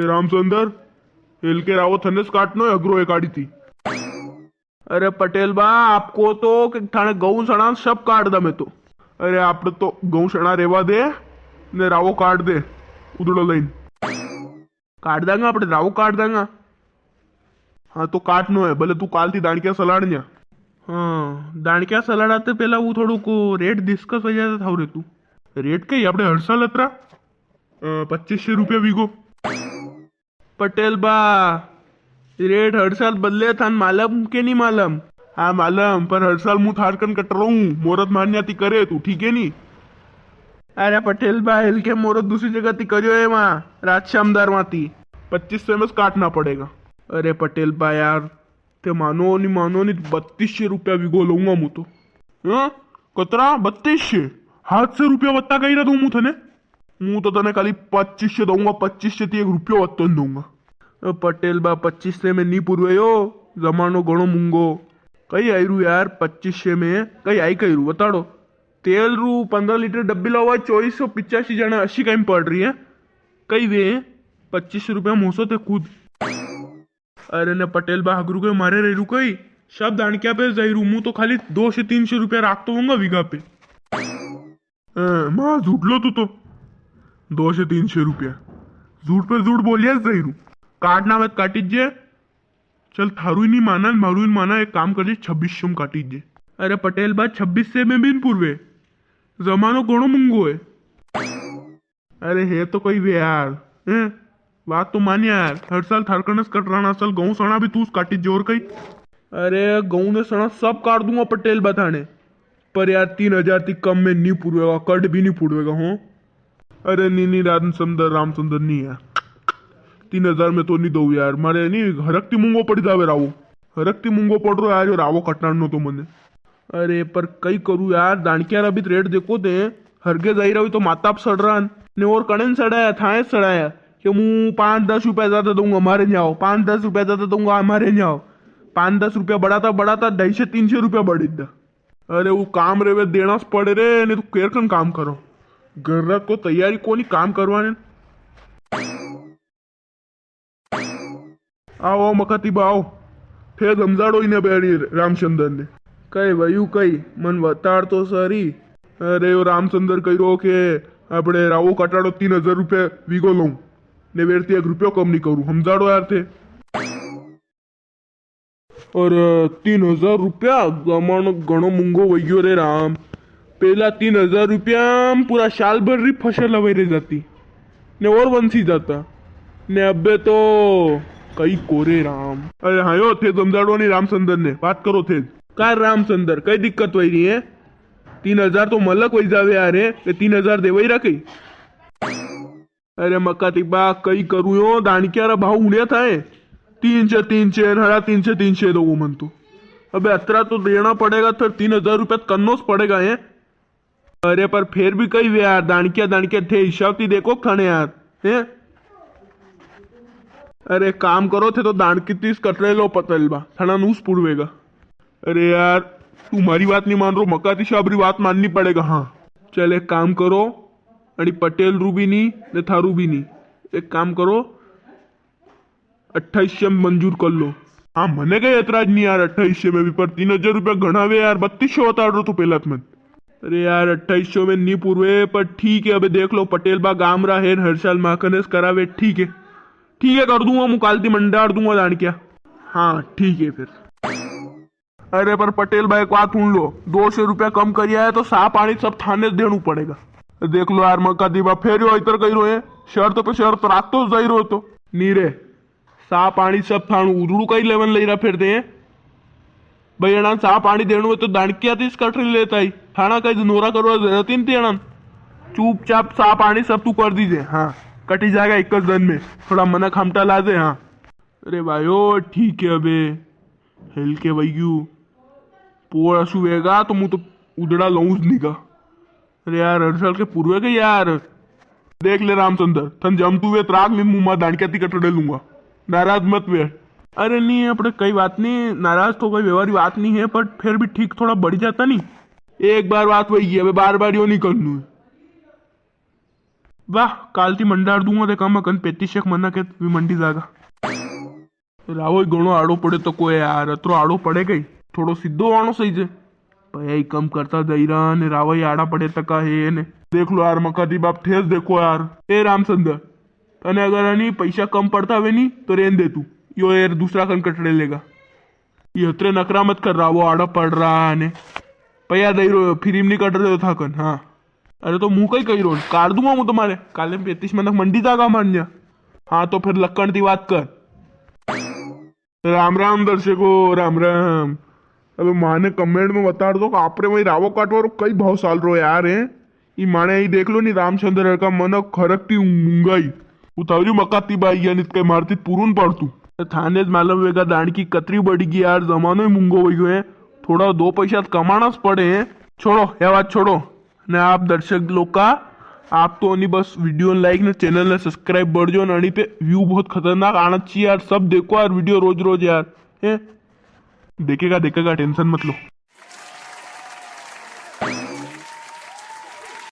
તે રામચંદર એલકે રાવો થને જ કાટનો અઘરો એ કાઢી थी। अरे पटेल बा आपको तो थाने गौशाणा सब काट दमे तो। अरे आपने तो गौशाणा रेवा दे ने रावो काट दे उदड़ो लઈને काट देंगे આપણે રાવો કાટ દેंगे। हाँ तो काटनो है भले तू काल थी दाणकिया सलाड़न्या। हाँ दाणकिया सलाड़ाते पहला वो थोड़ુંક रेट डिस्कस हो जाता था रे तू रेट कई આપણે હરસાલ હતા 2500 रुपया वीगो। पटेल बा रेट हर साल बदले था मालूम के नहीं मालूम। हाँ मालूम पर हर साल मुँह थारकन कट रहा हूँ मुहूर्त मान्याती करे तू ठीक है नहीं। अरे पटेल भाई हिल के मुहूर्त दूसरी जगह थी करियो है वहाँ राजश्यामदार वहाँ थी 2500 में काटना पड़ेगा। अरे पटेल भाई यार ते मानो नहीं 3200 रुपया वीगो लूंगा मुँह तो। हाँ कतरा 3200 हाथ से रुपया वत्ता कही रहा तू मुँह थने मुँह तो तने खाली 2500 दूंगा 2500 थी 1 रुपया वत्तो दूंगा। पटेल बा 2500 में नहीं पूर्वे यो जमानो घणो मूंगो कई आयरू यार 2500 में कई आई कईरू बताड़ो। तेल रू 15 लीटर डब्बी लावा 2485 जना 80 कहीं पड़ रही है कई वे 2500 रुपया मोसो थे खुद। अरे ने पटेल बा हगरू के मारे रही रू कई सब दाणकिया पे जाइरू मुँह तो खाली 200 से 300 रुपया राखतो होगा वीघा पे। माँ झूठ लो तू तो 200 से 300 रुपया झूठ पे झूठ बोलिया जाइरू काटना मत काटीजिए। चल थारू ही नहीं माना मारू ही माना एक काम करिए 2600 में काटीजिए। अरे पटेल बा 2600 में भी पूर्वे जमानो घणो मूंगो है। अरे है तो कोई वे यार हैं बात तो मान यार हर साल थारकनस कट रहा साल गहूँ सणा भी तू काटीजिए और कहीं। अरे गहूँ ने सणा सब काट दूंगा पटेल बताने पर यार 3000 थी कम में नहीं पूर्वेगा कट भी नहीं पूर्वेगा। हो अरे नहीं रामचंद्र नहीं यार 3000 में तो नहीं दो यार मारे नहीं हरकती मूंगो पड़ी जावे रावो हरकती मूंगो पड़ रो यार रावो कटनानो तो मने। अरे पर कई करूँ यार दाणकिया अभी रेट देखो दे हरगे जाई रही तो माताप सड़ रहा ने और कणन सड़ाया थाए सड़ाया कि मुँह 5-10 रुपया ज्यादा दूंगा मारे जाओ 5-10 रुपया ज्यादा दूंगा मारे जाओ 5-10 रुपया बढ़ाता 250 से 300 रुपया बढ़ी दा। अरे वो काम रेवे देना पड़े रे नहीं तो केर कन काम करो ग्राहक को तैयारी को नहीं काम करवाने। आओ मकाती बाओ थे समझाड़ो ने बेड़ी रामचंद्र ने कई वयू कई मन वताड़ तो सरी। अरे वो रामचंद्र कही रो के अपने रावो कटाड़ो 3000 रुपया वीगो लूं ने वेरती 1 रुपया कम नहीं करूं समझाड़ो यार थे। और 3000 रुपया जमानो घणो मूंगो वही रे राम पहला 3000 रुपया पूरा साल भर री फसल लवाई रही जाती ने और वंशी जाता ने अबे तो कई कोरे राम। अरे हाँ यो थे समझाड़ो नहीं रामचंद्र ने बात करो थे कार रामचंद्र कई दिक्कत वही रही है 3000 तो मलक वही जावे यार 3000 दे वही रखी। अरे मक्का बा कई करू यो दाणकिया भाव उड़िया था 300 300 दो मन तो अबे अतरा तो देना पड़ेगा फिर 3000 रुपया करना पड़ेगा है। अरे पर फिर भी कई वे यार दाणकिया थे हिसाब थी देखो खाने यार है। अरे काम करो थे तो दाणकी 30 कटरे लो पटेल बा थाना नूस पुड़वेगा। अरे यार तुम्हारी बात नहीं मान रो मकाती शाबरी बात माननी पड़ेगा। हाँ चल एक काम करो अड़ी पटेल रू भी नहीं ने थारू भी नहीं एक काम करो 2800 में मंजूर कर लो। हाँ मने कई एतराज नहीं यार 2800 में भी पर 3000 रुपया घनावे यार 3200 बता रहा तो पहला मत। अरे यार 2800 में नहीं पूर्वे पर ठीक है अबे देख लो पटेल बा गामरा है हर साल माखनेस करावे ठीक है कर दूंगा मुकालती मंडार दूंगा दाणकिया। हाँ ठीक है फिर। अरे पर पटेल भाई को बात सुन लो 200 रुपया कम करिया है तो सा पानी सब थाने देना पड़ेगा। देख लो यार मक्का दीवा फेर इतर कही रो है शर्त पे शर्त राख तो जाई रो तो नी रे सा पानी सब थाणु उदड़ू कई लेवन ले रहा फिर दे भाई एना सा पानी देणु है तो दाणकिया तीस कटरी लेता ही थाना कई नोरा करवा जरूरत नहीं थी चुपचाप सा पानी सब तू कर दीजिए। हाँ कटी जाएगा एक दिन में थोड़ा मना खमटा ला दे। हाँ अरे भाई ठीक है अबे हिल के वैयू पोड़ असुएगा तो मुँह तो उदड़ा लऊज निका। अरे यार हर साल के पूर्वे के यार देख ले रामचंद्र थन जम तू वे त्राग में मुँह दाणकिया ती कटड़े लूंगा नाराज मत वे। अरे नहीं अपने कई बात नहीं नाराज तो कोई व्यवहारी बात नहीं है पर फिर भी ठीक थोड़ा बढ़ जाता नहीं एक बार बात वही है बार बार यो नहीं करनू है वाह कालથી મંડાર दूंगा તે કામ કન 35 મના કે મંડી જાગા રાવો ઘણો આડો પડે તો કોઈ યાર અતરો આડો પડે કઈ થોડો સીધો વાણો સહી છે ભાઈ કમ કરતા દઈરા ને રાવાઈ આડા પડે ટકા હે ને देख लो यार मकाती बाप ठेस देखो यार ए रामचंद्र तने अगर नहीं पैसा कम पड़ता हुए नहीं तो रेन दे तू यो यार दूसरा कन कटड़े लेगा ये अतरे नकरा मत कर रहा वो आड़ा पड़ रहा है पैया दई रो फिर नहीं कट रहे था कन हाँ अरे तो मुंह कई कही रो काट दूंगा हूँ तुम्हारे काले 35 मिनट मंडी जागा मान जा हाँ तो फिर लक्कड़ की बात कर राम राम दर्शको राम राम अब माने कमेंट में बता दो कि आपरे वही रावो काटवारो कई भाव साल रो यार है ई माने ही देख लो नी रामचंद्र का मन खरकती मुंगाई उतावरी मकाती बाई यानी कई मारती पुरून पड़तू थाने मालूम वेगा दाण की कतरी बढ़ी गई यार जमानो ही मुंगो हो गयो है थोड़ा 2 पैसा कमाना पड़े हैं छोड़ो ये बात छोड़ो ने आप दर्शक लोग का आप तो नहीं बस वीडियो लाइक ने चैनल ने सब्सक्राइब बढ़ जो अड़ी पे व्यू बहुत खतरनाक आना चाहिए यार सब देखो यार वीडियो रोज रोज यार देखेगा टेंशन मत लो।